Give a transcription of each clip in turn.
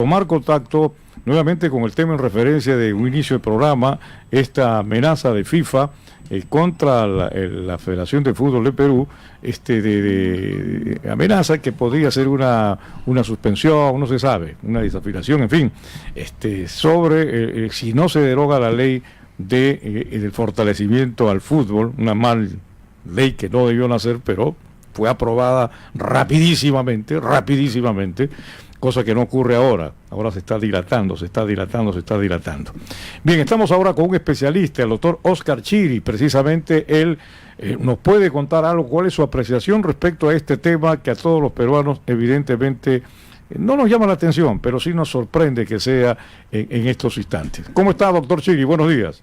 Tomar contacto nuevamente con el tema en referencia de un inicio de programa, esta amenaza de FIFA contra la Federación de Fútbol de Perú, de amenaza que podría ser una suspensión, no se sabe, una desafiliación, en fin, sobre si no se deroga la ley del fortalecimiento al fútbol, una mal ley que no debió nacer, pero fue aprobada rapidísimamente, cosa que no ocurre ahora. Ahora se está dilatando. Bien, estamos ahora con un especialista, el doctor Oscar Chiri. Precisamente él nos puede contar algo, cuál es su apreciación respecto a este tema que a todos los peruanos evidentemente no nos llama la atención, pero sí nos sorprende que sea en estos instantes. ¿Cómo está, doctor Chiri? Buenos días.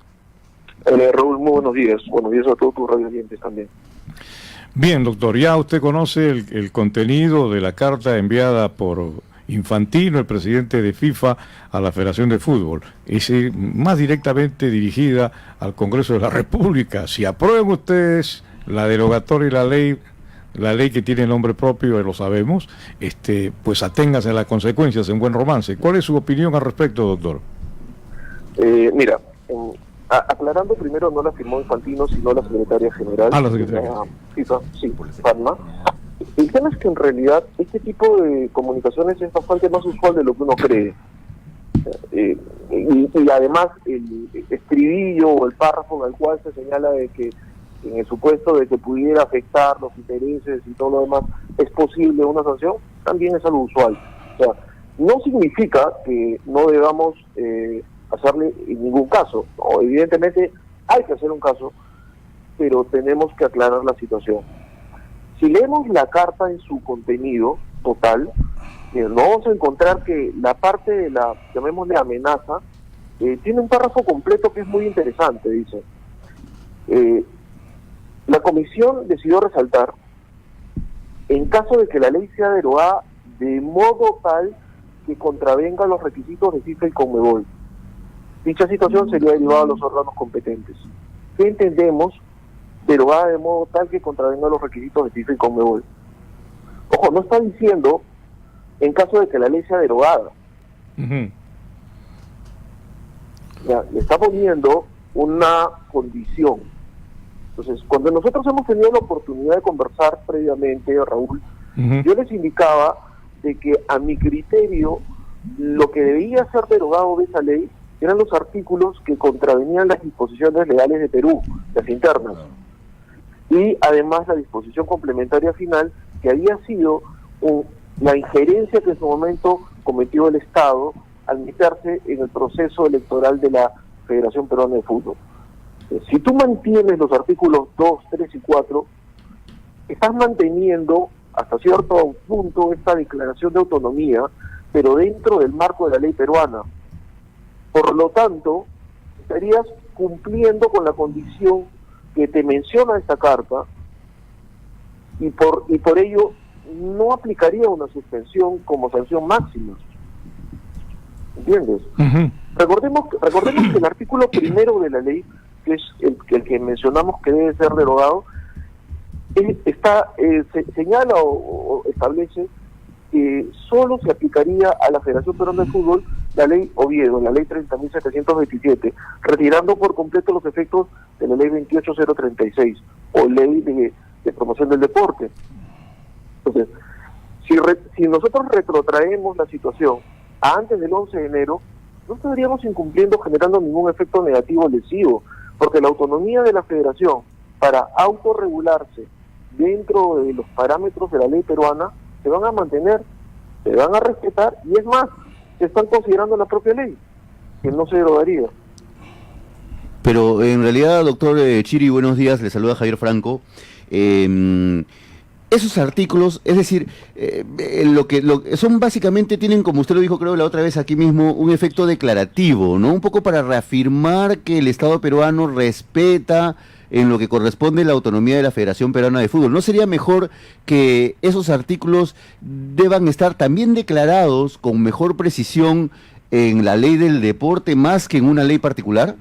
Raúl, muy buenos días. Buenos días a todos tus radioyentes también. Bien, doctor, ya usted conoce el contenido de la carta enviada por Infantino, el presidente de FIFA, a la Federación de Fútbol. Es más directamente dirigida al Congreso de la República. Si aprueban ustedes la derogatoria y la ley que tiene nombre propio, lo sabemos, pues aténganse a las consecuencias en buen romance. ¿Cuál es su opinión al respecto, doctor? Mira, aclarando primero, no la firmó Infantino, sino la secretaria general. La secretaria. FIFA, sí, Palma. El tema es que en realidad este tipo de comunicaciones es bastante más usual de lo que uno cree. Y además el estribillo o el párrafo en el cual se señala de que en el supuesto de que pudiera afectar los intereses y todo lo demás es posible una sanción, también es algo usual. O sea, no significa que no debamos hacerle en ningún caso. No, evidentemente hay que hacer un caso, pero tenemos que aclarar la situación. Si leemos la carta en su contenido total, nos vamos a encontrar que la parte de la, llamémosle amenaza, tiene un párrafo completo que es muy interesante, dice. La comisión decidió resaltar, en caso de que la ley sea derogada de modo tal que contravenga los requisitos de FIFA y Conmebol, dicha situación sería derivada a los órganos competentes. ¿Qué entendemos? Derogada de modo tal que contravenga los requisitos de FIFA y Conmebol. Ojo, no está diciendo en caso de que la ley sea derogada. Ya, le está poniendo una condición. Entonces, cuando nosotros hemos tenido la oportunidad de conversar previamente, Raúl, yo les indicaba de que a mi criterio lo que debía ser derogado de esa ley eran los artículos que contravenían las disposiciones legales de Perú, las internas. Y además la disposición complementaria final, que había sido la injerencia que en su momento cometió el Estado al meterse en el proceso electoral de la Federación Peruana de Fútbol. Si tú mantienes los artículos 2, 3 y 4, estás manteniendo hasta cierto punto esta declaración de autonomía, pero dentro del marco de la ley peruana. Por lo tanto, estarías cumpliendo con la condición que te menciona esta carta y por ello no aplicaría una suspensión como sanción máxima. ¿Entiendes? Recordemos que el artículo primero de la ley, que es el que mencionamos que debe ser derogado, señala o establece que solo se aplicaría a la Federación Peruana de Fútbol la ley Oviedo, la ley 30.727, retirando por completo los efectos de la ley 28036 o ley de promoción del deporte. Entonces, si nosotros retrotraemos la situación a antes del 11 de enero, no estaríamos incumpliendo, generando ningún efecto negativo lesivo, porque la autonomía de la federación para autorregularse dentro de los parámetros de la ley peruana se van a mantener, se van a respetar, y es más, se están considerando la propia ley, que no se derogaría. Pero en realidad, doctor Chiri, buenos días, le saluda Javier Franco. Esos artículos, es decir, lo que son básicamente, tienen, como usted lo dijo creo la otra vez aquí mismo, un efecto declarativo, ¿no? Un poco para reafirmar que el Estado peruano respeta en lo que corresponde la autonomía de la Federación Peruana de Fútbol. ¿No sería mejor que esos artículos deban estar también declarados con mejor precisión en la ley del deporte más que en una ley particular?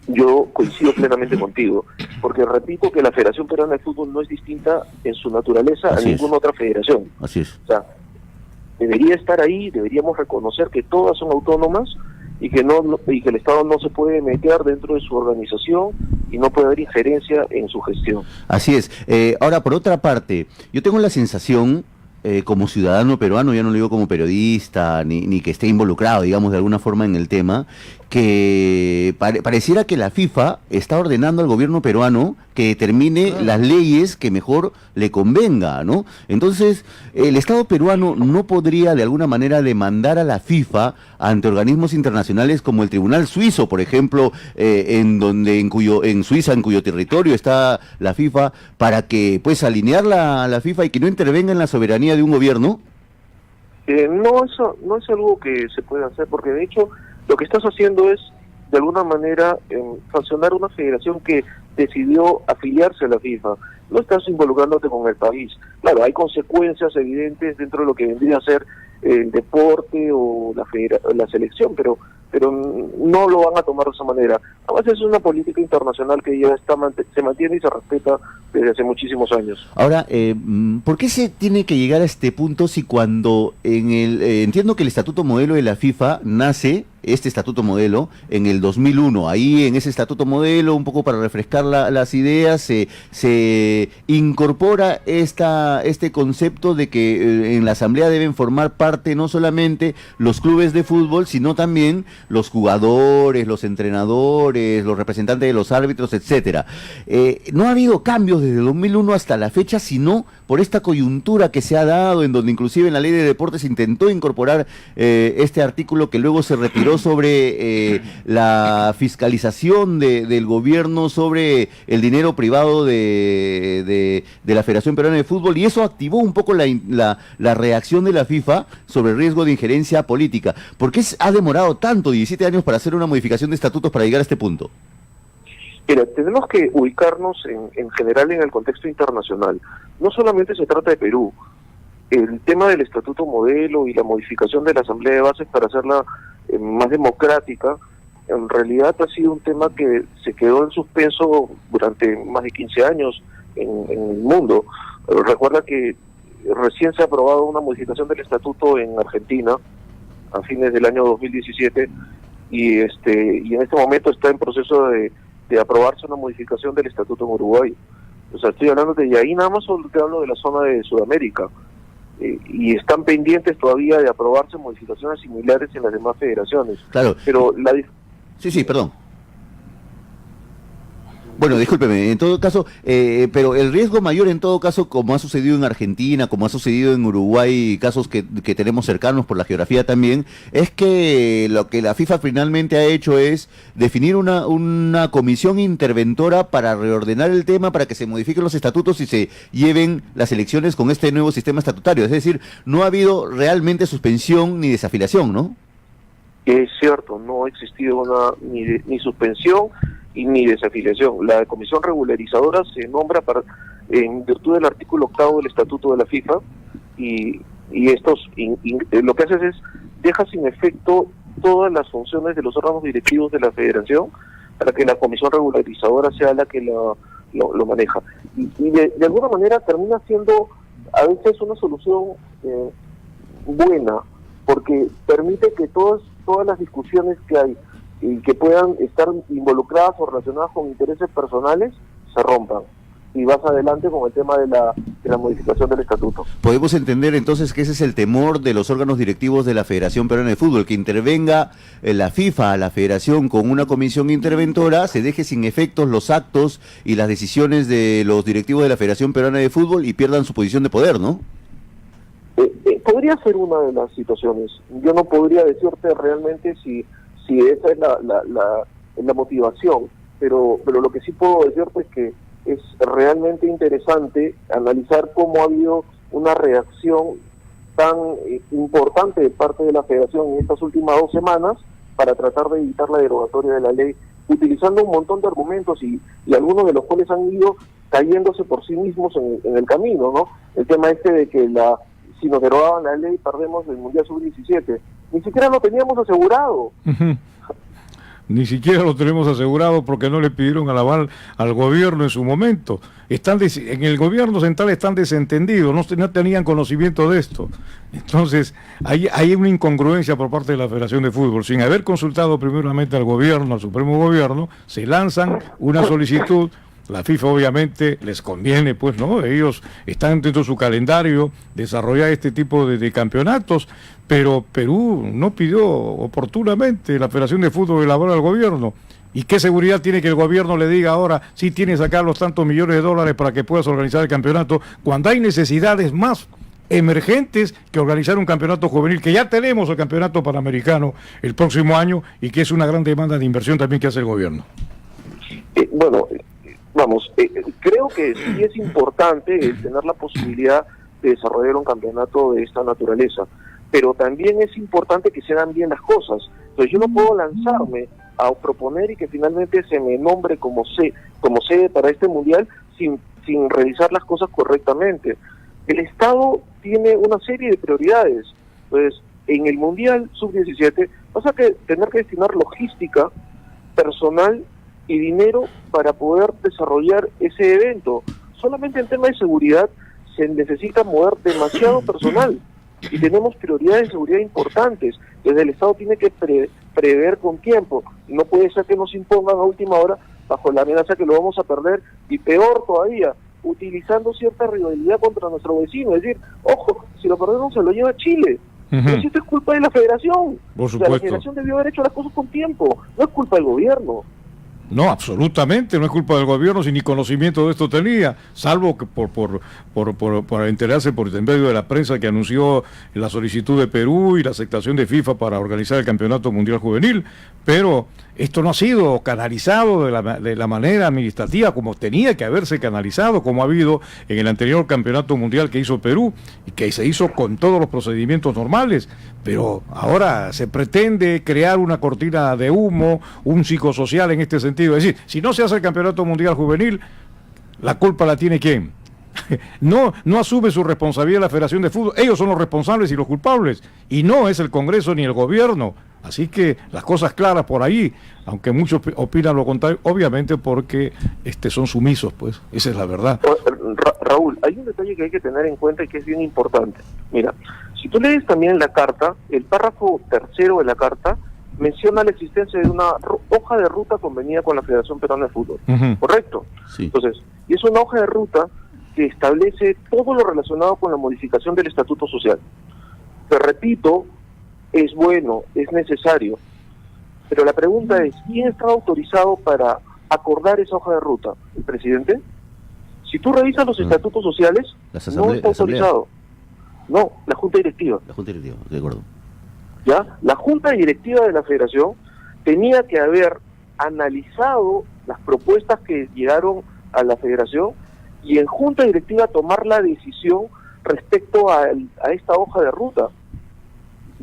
Yo coincido plenamente contigo, porque repito que la Federación Peruana de Fútbol no es distinta en su naturaleza a ninguna otra federación. Así es. O sea, debería estar ahí, deberíamos reconocer que todas son autónomas y que y que el Estado no se puede meter dentro de su organización y no puede haber injerencia en su gestión. Así es. Ahora, por otra parte, yo tengo la sensación, como ciudadano peruano, ya no lo digo como periodista, ni que esté involucrado, digamos, de alguna forma en el tema, que pareciera que la FIFA está ordenando al gobierno peruano que determine las leyes que mejor le convenga, ¿no? Entonces, el Estado peruano no podría de alguna manera demandar a la FIFA ante organismos internacionales como el Tribunal Suizo, por ejemplo, en Suiza, en cuyo territorio está la FIFA, para que pues alinear la FIFA y que no intervenga en la soberanía de un gobierno. No, eso no es algo que se puede hacer, porque de hecho lo que estás haciendo es, de alguna manera, sancionar una federación que decidió afiliarse a la FIFA. No estás involucrándote con el país. Claro, hay consecuencias evidentes dentro de lo que vendría a ser el deporte o la selección, pero no lo van a tomar de esa manera. Además, es una política internacional que ya se mantiene y se respeta desde hace muchísimos años. Ahora, ¿por qué se tiene que llegar a este punto si cuando entiendo que el estatuto modelo de la FIFA nace, este estatuto modelo, en el 2001, ahí en ese estatuto modelo, un poco para refrescar las ideas, se incorpora este concepto de que en la asamblea deben formar parte no solamente los clubes de fútbol, sino también los jugadores, los entrenadores, los representantes de los árbitros, etcétera. No ha habido cambios desde el 2001 hasta la fecha, sino por esta coyuntura que se ha dado, en donde inclusive en la ley de deportes se intentó incorporar este artículo que luego se retiró sobre la fiscalización del gobierno sobre el dinero privado de la Federación Peruana de Fútbol, y eso activó un poco la reacción de la FIFA sobre el riesgo de injerencia política. ¿Por qué ha demorado tanto, 17 años, para hacer una modificación de estatutos para llegar a este punto? Mira, tenemos que ubicarnos en general en el contexto internacional. No solamente se trata de Perú. El tema del estatuto modelo y la modificación de la Asamblea de Bases para hacerla más democrática, en realidad ha sido un tema que se quedó en suspenso durante más de 15 años en el mundo. Recuerda que recién se ha aprobado una modificación del estatuto en Argentina a fines del año 2017 y en este momento está en proceso de aprobarse una modificación del estatuto en Uruguay. O sea, estoy hablando de ahí nada más, solo te hablo de la zona de Sudamérica. Y están pendientes todavía de aprobarse modificaciones similares en las demás federaciones. Claro. Pero Sí, perdón. Bueno, discúlpeme, en todo caso, pero el riesgo mayor en todo caso, como ha sucedido en Argentina, como ha sucedido en Uruguay, casos que tenemos cercanos por la geografía también, es que lo que la FIFA finalmente ha hecho es definir una comisión interventora para reordenar el tema, para que se modifiquen los estatutos y se lleven las elecciones con este nuevo sistema estatutario. Es decir, no ha habido realmente suspensión ni desafiliación, ¿no? Es cierto, no ha existido ni suspensión y ni desafiliación. La comisión regularizadora se nombra en virtud del artículo 8 del estatuto de la FIFA y lo que haces es deja sin efecto todas las funciones de los órganos directivos de la federación para que la comisión regularizadora sea la que lo maneja. Y de alguna manera termina siendo a veces una solución buena, porque permite que todas las discusiones que hay y que puedan estar involucradas o relacionadas con intereses personales se rompan y vas adelante con el tema de la modificación del estatuto. Podemos entender entonces que ese es el temor de los órganos directivos de la Federación Peruana de Fútbol, que intervenga la FIFA a la Federación con una comisión interventora, se deje sin efectos los actos y las decisiones de los directivos de la Federación Peruana de Fútbol y pierdan su posición de poder, ¿no? Podría ser una de las situaciones. Yo no podría decirte realmente si esa es la motivación, pero lo que sí puedo decirte es que es realmente interesante analizar cómo ha habido una reacción tan importante de parte de la Federación en estas últimas 2 semanas para tratar de evitar la derogatoria de la ley, utilizando un montón de argumentos y algunos de los cuales han ido cayéndose por sí mismos en el camino, ¿no? El tema de que si nos derogaban la ley perdemos el Mundial Sub-17. Ni siquiera lo teníamos asegurado. ni siquiera lo tenemos asegurado porque no le pidieron al aval al gobierno en su momento. En el gobierno central están desentendidos, no tenían conocimiento de esto. Entonces, hay una incongruencia por parte de la Federación de Fútbol. Sin haber consultado primeramente al gobierno, al Supremo Gobierno, se lanzan una solicitud. La FIFA obviamente les conviene, pues, ¿no? Ellos están dentro de su calendario desarrollar este tipo de campeonatos, pero Perú no pidió oportunamente la Federación de Fútbol elaborar al gobierno. ¿Y qué seguridad tiene que el gobierno le diga ahora si tienes que sacar los tantos millones de dólares para que puedas organizar el campeonato, cuando hay necesidades más emergentes que organizar un campeonato juvenil, que ya tenemos el campeonato panamericano el próximo año y que es una gran demanda de inversión también que hace el gobierno? Creo que sí es importante tener la posibilidad de desarrollar un campeonato de esta naturaleza, pero también es importante que se hagan bien las cosas. Entonces yo no puedo lanzarme a proponer y que finalmente se me nombre como sede para este mundial sin realizar las cosas correctamente. El Estado tiene una serie de prioridades. Entonces, en el Mundial Sub-17 vas a tener que destinar logística, personal y dinero para poder desarrollar ese evento. Solamente en tema de seguridad se necesita mover demasiado personal y tenemos prioridades de seguridad importantes. Desde el Estado tiene que prever con tiempo. No puede ser que nos impongan a última hora bajo la amenaza que lo vamos a perder, y peor todavía, utilizando cierta rivalidad contra nuestro vecino. Es decir, ojo, si lo perdemos se lo lleva Chile. Pero si esto es culpa de la Federación. Por supuesto. O sea, la Federación debió haber hecho las cosas con tiempo, no es culpa del gobierno. No, absolutamente, no es culpa del gobierno, si ni conocimiento de esto tenía, salvo que por enterarse por el medio de la prensa que anunció la solicitud de Perú y la aceptación de FIFA para organizar el Campeonato Mundial Juvenil, pero esto no ha sido canalizado de la manera administrativa como tenía que haberse canalizado, como ha habido en el anterior Campeonato Mundial que hizo Perú, y que se hizo con todos los procedimientos normales, pero ahora se pretende crear una cortina de humo, un psicosocial en este sentido. Es decir, si no se hace el Campeonato Mundial Juvenil, ¿la culpa la tiene quién? No asume su responsabilidad la Federación de Fútbol. Ellos son los responsables y los culpables, y no es el Congreso ni el gobierno. Así que las cosas claras por ahí, aunque muchos opinan lo contrario, obviamente porque son sumisos, pues, esa es la verdad. Raúl, hay un detalle que hay que tener en cuenta y que es bien importante. Mira, si tú lees también la carta, el párrafo 3 de la carta menciona la existencia de una hoja de ruta convenida con la Federación Peruana de Fútbol, ¿correcto? Sí. Entonces, y es una hoja de ruta que establece todo lo relacionado con la modificación del Estatuto Social. Te repito, es bueno, es necesario, pero la pregunta es, ¿quién está autorizado para acordar esa hoja de ruta? ¿El presidente? Si tú revisas los estatutos sociales, no está autorizado. No, la Junta Directiva. La Junta Directiva, de acuerdo. ¿Ya? La Junta Directiva de la Federación tenía que haber analizado las propuestas que llegaron a la Federación y en Junta Directiva tomar la decisión respecto a esta hoja de ruta.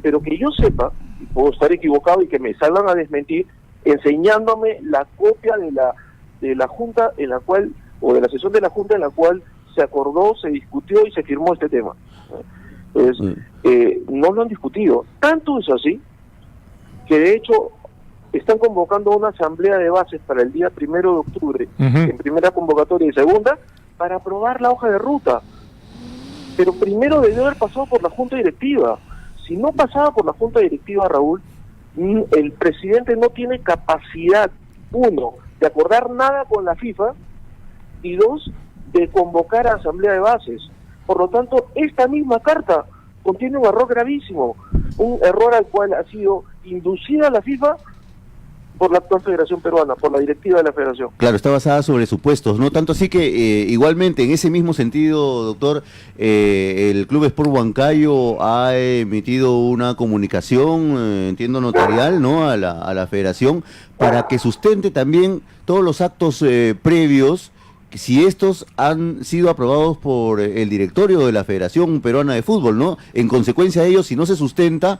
Pero que yo sepa, y puedo estar equivocado y que me salgan a desmentir, enseñándome la copia de la Junta en la cual, o de la sesión de la Junta en la cual se acordó, se discutió y se firmó este tema. Entonces, no lo han discutido. Tanto es así que de hecho están convocando una asamblea de bases para el día 1 de octubre, en primera convocatoria y segunda, para aprobar la hoja de ruta. Pero primero debió haber pasado por la Junta Directiva. Si no pasaba por la Junta Directiva, Raúl, el presidente no tiene capacidad, 1, de acordar nada con la FIFA, y 2, de convocar a asamblea de bases. Por lo tanto, esta misma carta contiene un error gravísimo, un error al cual ha sido inducida la FIFA por la actual Federación Peruana, por la directiva de la Federación. Claro, está basada sobre supuestos, ¿no? Tanto así que igualmente en ese mismo sentido, doctor, el Club Sport Huancayo ha emitido una comunicación, entiendo notarial, ¿no? A la Federación, para que sustente también todos los actos previos, si estos han sido aprobados por el directorio de la Federación Peruana de Fútbol, ¿no? En consecuencia de ello, si no se sustenta,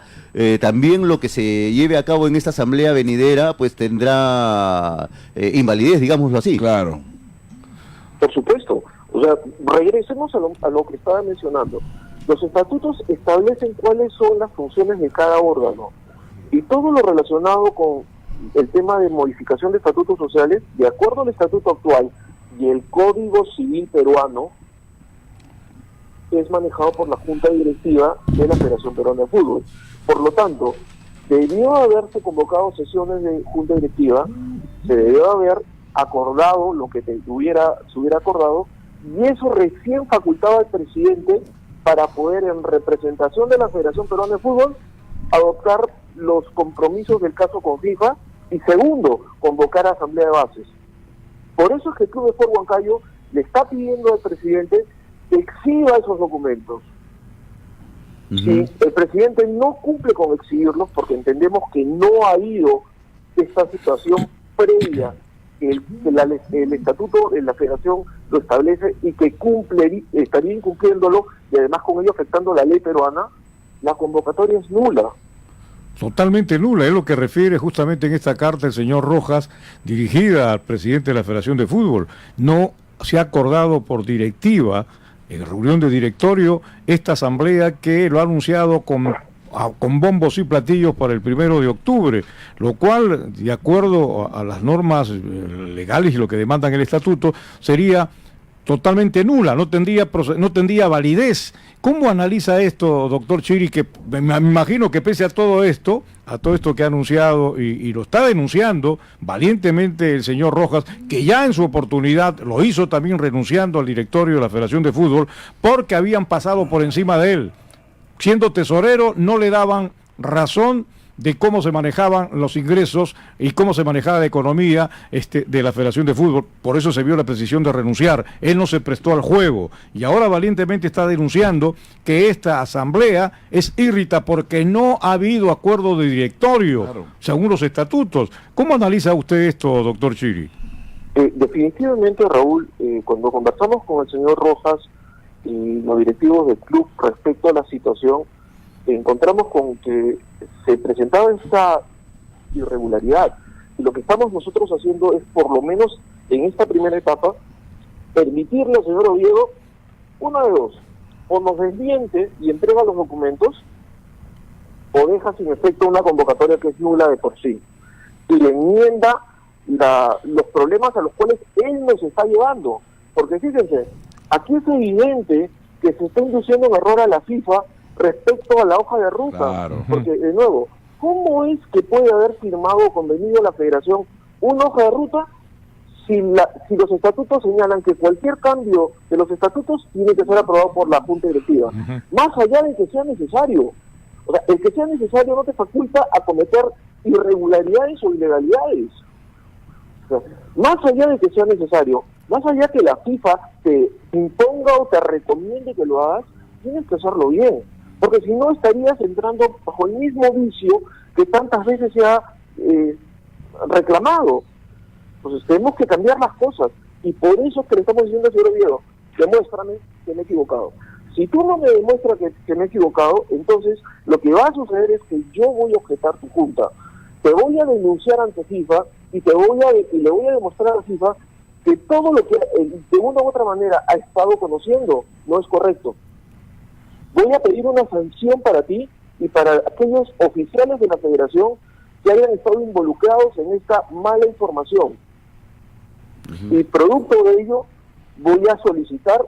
también lo que se lleve a cabo en esta asamblea venidera, pues tendrá invalidez, digámoslo así. Claro. Por supuesto. O sea, regresemos a lo que estaba mencionando. Los estatutos establecen cuáles son las funciones de cada órgano. Y todo lo relacionado con el tema de modificación de estatutos sociales, de acuerdo al estatuto actual y el Código Civil peruano, es manejado por la Junta Directiva de la Federación Peruana de Fútbol. Por lo tanto, debió haberse convocado sesiones de Junta Directiva, se debió haber acordado lo que se hubiera acordado, y eso recién facultaba al presidente para poder, en representación de la Federación Peruana de Fútbol, adoptar los compromisos del caso con FIFA, y segundo, convocar a asamblea de bases. Por eso es que el Club Sport Huancayo le está pidiendo al presidente que exhiba esos documentos. Si el presidente no cumple con exhibirlos, porque entendemos que no ha habido esta situación previa, que el estatuto de la federación lo establece y que estaría incumpliéndolo, y además con ello afectando la ley peruana, la convocatoria es nula. Totalmente nula, es lo que refiere justamente en esta carta el señor Rojas, dirigida al presidente de la Federación de Fútbol. No se ha acordado por directiva, en reunión de directorio, esta asamblea que lo ha anunciado con bombos y platillos para el 1 de octubre, lo cual, de acuerdo a las normas legales y lo que demandan el estatuto, sería totalmente nula, no tendría validez. ¿Cómo analiza esto, doctor Chiri, que me imagino que pese a todo esto que ha anunciado y lo está denunciando valientemente el señor Rojas, que ya en su oportunidad lo hizo también renunciando al directorio de la Federación de Fútbol, porque habían pasado por encima de él? Siendo tesorero, no le daban razón de cómo se manejaban los ingresos y cómo se manejaba la economía de la Federación de Fútbol. Por eso se vio la decisión de renunciar. Él no se prestó al juego y ahora valientemente está denunciando que esta asamblea es írrita porque no ha habido acuerdo de directorio, claro, según los estatutos. ¿Cómo analiza usted esto, doctor Chiri? Definitivamente, Raúl, cuando conversamos con el señor Rojas y los directivos del club respecto a la situación, encontramos con que se presentaba esta irregularidad, y lo que estamos nosotros haciendo es, por lo menos en esta primera etapa, permitirle al señor Oviedo una de dos: o nos desmiente y entrega los documentos, o deja sin efecto una convocatoria que es nula de por sí, y le enmienda los problemas a los cuales él nos está llevando. Porque fíjense, aquí es evidente que se está induciendo un error a la FIFA respecto a la hoja de ruta, claro. Porque, de nuevo, ¿cómo es que puede haber firmado o convenido la federación una hoja de ruta si los estatutos señalan que cualquier cambio de los estatutos tiene que ser aprobado por la Junta Directiva? Más allá de que sea necesario. O sea, el que sea necesario no te faculta a cometer irregularidades o ilegalidades. O sea, más allá de que sea necesario, más allá que la FIFA te imponga o te recomiende que lo hagas, tienes que hacerlo bien. Porque si no, estarías entrando bajo el mismo vicio que tantas veces se ha reclamado. Entonces tenemos que cambiar las cosas, y por eso es que le estamos diciendo al señor Oviedo: demuéstrame que me he equivocado. Si tú no me demuestras que me he equivocado, entonces lo que va a suceder es que yo voy a objetar tu junta, te voy a denunciar ante FIFA y le voy a demostrar a FIFA que todo lo que de una u otra manera ha estado conociendo no es correcto. Voy a pedir una sanción para ti y para aquellos oficiales de la federación que hayan estado involucrados en esta mala información. Y producto de ello voy a solicitar,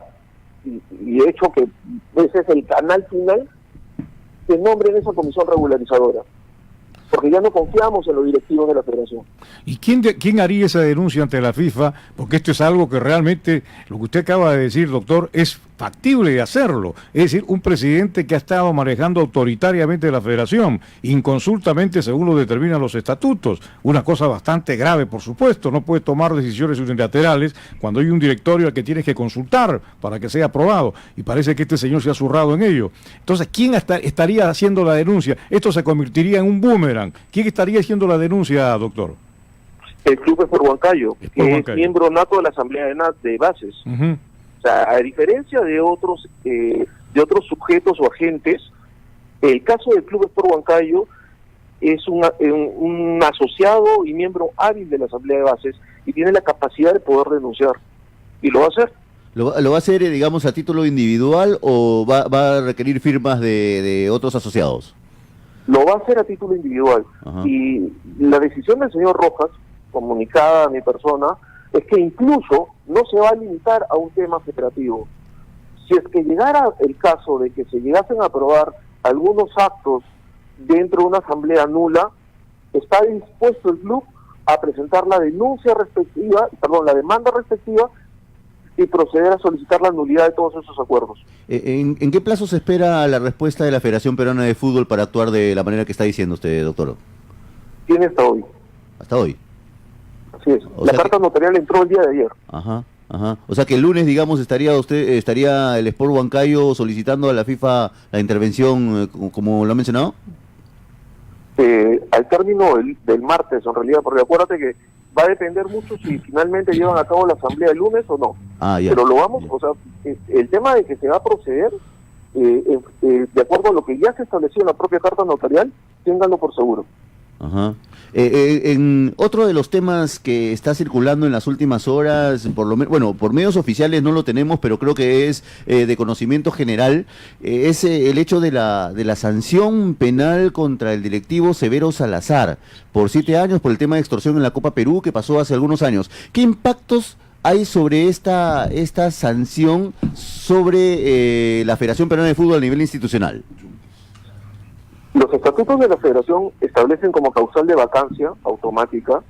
y de hecho que ese es el canal final, que nombren esa comisión regularizadora, porque ya no confiamos en los directivos de la federación. ¿Y quién haría esa denuncia ante la FIFA? Porque esto es algo que realmente, lo que usted acaba de decir, doctor, es factible de hacerlo. Es decir, un presidente que ha estado manejando autoritariamente la federación, inconsultamente según lo determinan los estatutos. Una cosa bastante grave, por supuesto. No puede tomar decisiones unilaterales cuando hay un directorio al que tienes que consultar para que sea aprobado. Y parece que este señor se ha zurrado en ello. Entonces, ¿quién estaría haciendo la denuncia? Esto se convertiría en un boomerang. ¿Quién estaría haciendo la denuncia, doctor? El Club Sport Huancayo, que es miembro nato de la Asamblea de Bases. O sea, a diferencia de otros sujetos o agentes, el caso del Club Sport Huancayo es un asociado y miembro hábil de la Asamblea de Bases y tiene la capacidad de poder denunciar. Y lo va a hacer. ¿Lo va a hacer, a título individual o va a requerir firmas de otros asociados? lo va a hacer a título individual. Ajá. Y la decisión del señor Rojas, comunicada a mi persona, es que incluso no se va a limitar a un tema federativo. Si es que llegara el caso de que se llegasen a aprobar algunos actos dentro de una asamblea nula, está dispuesto el club a presentar la demanda respectiva y proceder a solicitar la nulidad de todos esos acuerdos. ¿En qué plazo se espera la respuesta de la Federación Peruana de Fútbol para actuar de la manera que está diciendo usted, doctor? Tiene hasta hoy. Hasta hoy. Así es. La carta notarial entró el día de ayer. Ajá. O sea que el lunes, digamos, estaría el Sport Huancayo solicitando a la FIFA la intervención, como lo ha mencionado. Al término del martes, en realidad, porque acuérdate que va a depender mucho si finalmente llevan a cabo la asamblea el lunes o no. Pero lo vamos, o sea, el tema de que se va a proceder, de acuerdo a lo que ya se estableció en la propia carta notarial, ténganlo por seguro. Ajá. En otro de los temas que está circulando en las últimas horas, por medios oficiales no lo tenemos, pero creo que es de conocimiento general, es el hecho de la sanción penal contra el directivo Severo Salazar por 7 años por el tema de extorsión en la Copa Perú que pasó hace algunos años. ¿Qué impactos hay sobre esta sanción sobre la Federación Peruana de Fútbol a nivel institucional? Los estatutos de la Federación establecen como causal de vacancia automática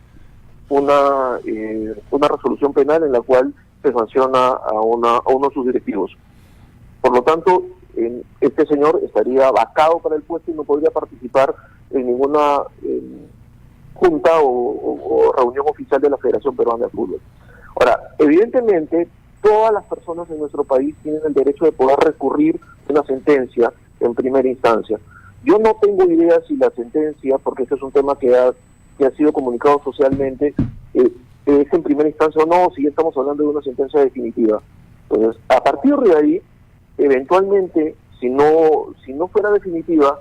una resolución penal en la cual se sanciona a uno de sus directivos. Por lo tanto, este señor estaría vacado para el puesto y no podría participar en ninguna junta o reunión oficial de la Federación Peruana de Fútbol. Ahora, evidentemente, todas las personas en nuestro país tienen el derecho de poder recurrir una sentencia en primera instancia. Yo no tengo idea si la sentencia, porque este es un tema que ha sido comunicado socialmente, es en primera instancia o no, si ya estamos hablando de una sentencia definitiva. Entonces, a partir de ahí, eventualmente, si no fuera definitiva,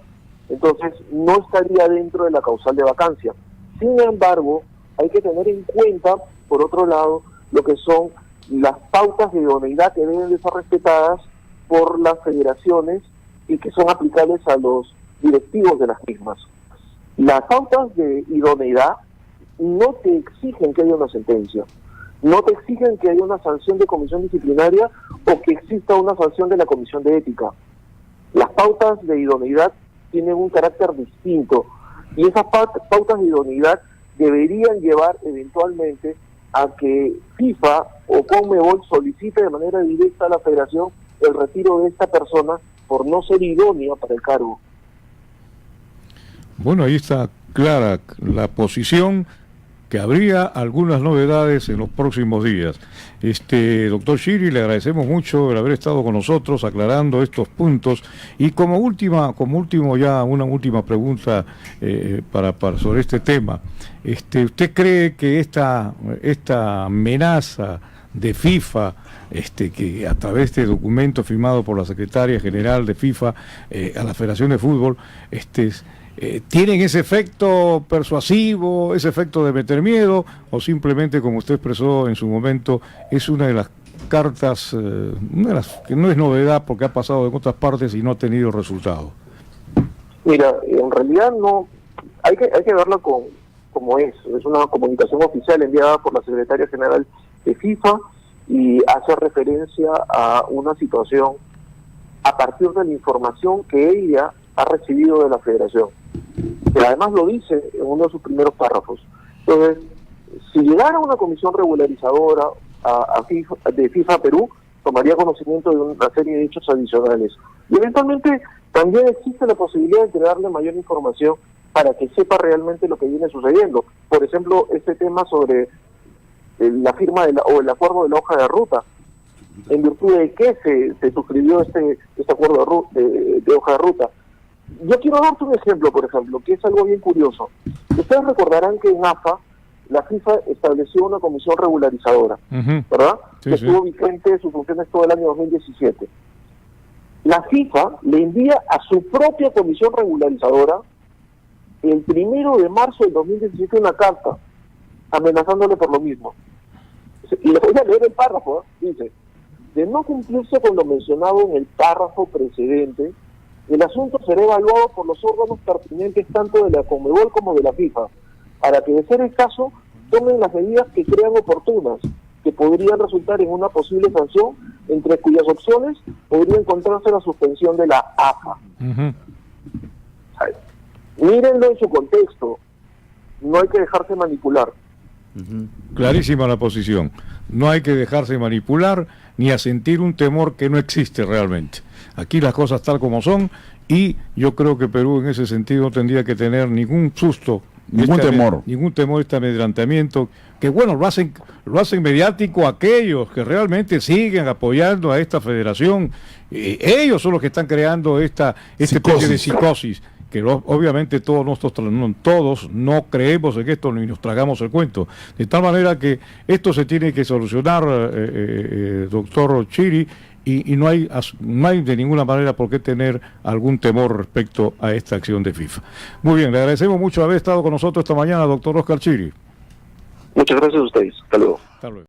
entonces no estaría dentro de la causal de vacancia. Sin embargo, hay que tener en cuenta, por otro lado, lo que son las pautas de idoneidad que deben de ser respetadas por las federaciones y que son aplicables a los directivos de las mismas. Las pautas de idoneidad no te exigen que haya una sentencia, no te exigen que haya una sanción de comisión disciplinaria o que exista una sanción de la comisión de ética. Las pautas de idoneidad tienen un carácter distinto y esas pautas de idoneidad deberían llevar eventualmente a que FIFA o CONMEBOL solicite de manera directa a la federación el retiro de esta persona por no ser idónea para el cargo. Bueno, ahí está clara la posición, que habría algunas novedades en los próximos días. Doctor Chiri, le agradecemos mucho el haber estado con nosotros aclarando estos puntos. Y como última pregunta sobre este tema, ¿usted cree que esta amenaza de FIFA, que a través de documento firmado por la secretaria general de FIFA a la Federación de Fútbol, ¿tienen ese efecto persuasivo, ese efecto de meter miedo, o simplemente, como usted expresó en su momento, es una de las cartas, que no es novedad porque ha pasado en otras partes y no ha tenido resultado? Mira, en realidad no, hay que verlo como es una comunicación oficial enviada por la secretaria general de FIFA y hace referencia a una situación a partir de la información que ella ha recibido de la federación, que además lo dice en uno de sus primeros párrafos. Entonces, si llegara una comisión regularizadora de FIFA Perú, tomaría conocimiento de una serie de hechos adicionales. Y eventualmente también existe la posibilidad de entregarle mayor información para que sepa realmente lo que viene sucediendo. Por ejemplo, este tema sobre la firma o el acuerdo de la hoja de ruta, en virtud de que se suscribió este acuerdo de hoja de ruta. Yo quiero darte un ejemplo, por ejemplo, que es algo bien curioso. Ustedes recordarán que en AFA, la FIFA estableció una comisión regularizadora, ¿verdad? Sí, que estuvo vigente sus funciones todo el año 2017. La FIFA le envía a su propia comisión regularizadora el 1 de marzo del 2017 una carta amenazándole por lo mismo. Y le voy a leer el párrafo, dice: de no cumplirse con lo mencionado en el párrafo precedente, El asunto será evaluado por los órganos pertinentes tanto de la Conmebol como de la FIFA, para que de ser el caso tomen las medidas que crean oportunas, que podrían resultar en una posible sanción, entre cuyas opciones podría encontrarse la suspensión de la AFA. Mírenlo en su contexto, no hay que dejarse manipular. Clarísima la posición, no hay que dejarse manipular ni a sentir un temor que no existe realmente. Aquí las cosas tal como son, y yo creo que Perú en ese sentido no tendría que tener ningún susto, ningún temor, este amedrentamiento, que bueno, lo hacen mediático aquellos que realmente siguen apoyando a esta federación. Ellos son los que están creando esta especie de psicosis, que obviamente todos no creemos en esto ni nos tragamos el cuento. De tal manera que esto se tiene que solucionar, doctor Chiri, y no hay de ninguna manera por qué tener algún temor respecto a esta acción de FIFA. Muy bien, le agradecemos mucho haber estado con nosotros esta mañana, doctor Oscar Chiri. Muchas gracias a ustedes. Hasta luego. Hasta luego.